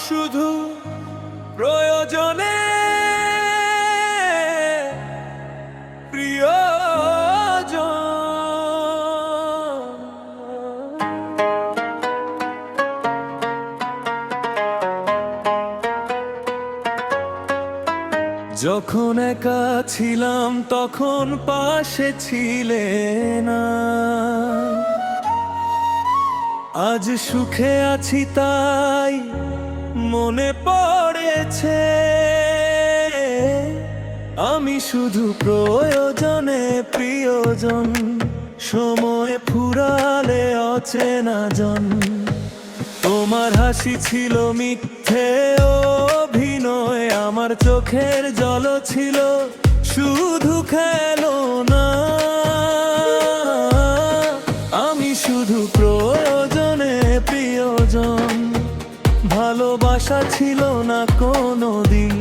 শুধু প্রয়োজনে যখন একা ছিলাম তখন পাশে ছিলে না, আজ সুখে আছি তাই মনে পড়েছে আমি শুধু প্রয়োজনে প্রিয়জন, সময় ফুরালে অচেনা জন। তোমার হাসি ছিল মিথ্যে অভিনয়, আমার চোখের জল ছিল শুধু খেলনা। আমি শুধু প্রয়োজনে প্রিয়জন, ভালোবাসা ছিল না কোনোদিন।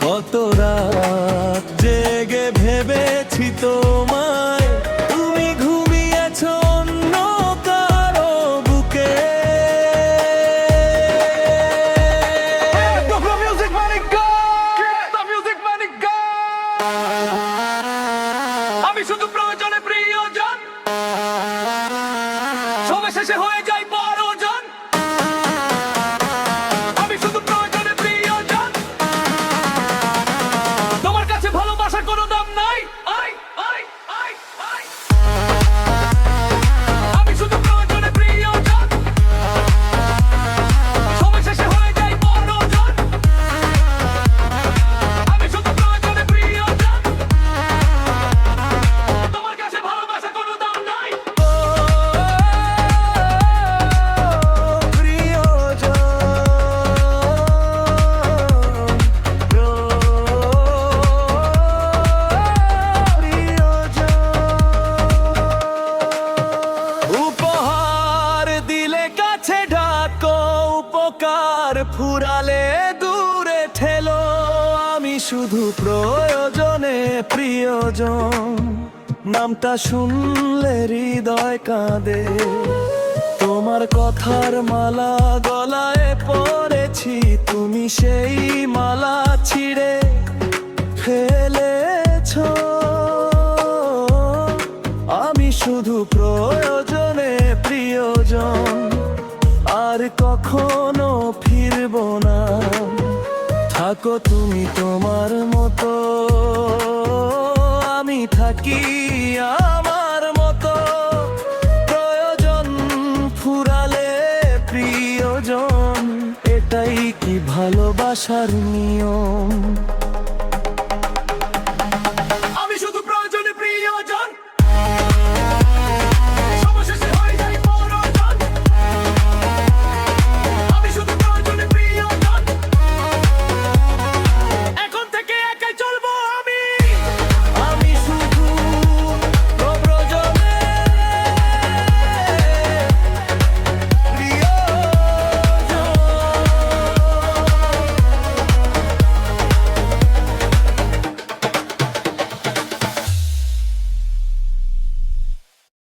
কত রাত জেগে ভেবেছি তোমায়, তুমি ঘুমিয়েছ অন্য কারো বুকে। আমি শুধু প্রয়োজনে প্রিয়জন, সবে শেষে হয়ে যাই বড়জন। আমি শুধু প্রয়োজনে প্রিয়জন, তোমার কাছে ভালোবাসার কোনো দাম নাই। আমি শুধু প্রয়োজনে প্রিয়জন, সবে শেষে হয়ে যাই বড়জন। আমি শুধু প্রয়োজনে প্রিয়জন, তোমার কাছে ভালোবাসার কোনো দাম নাই। উপহার দিলে কাছে ডাকো, উপকার ফুরালে দূরে ঠেলো। আমি শুধু প্রয়োজনে প্রিয়জন, নামটা শুনলে হৃদয় কাঁদে। তোমার কথার মালা গলায় পরেছি, তুমি সেই মালা ছিঁড়ে ফেলেছ। আমি শুধু প্রয়োজনে প্রিয়জন, আর কখনো ফিরবো না। থাকো তুমি তোমার মতো, আমি থাকি আমার মতো। প্রয়োজন ফুরালে প্রিয়জন, এটাই কি ভালোবাসার নিয়ম?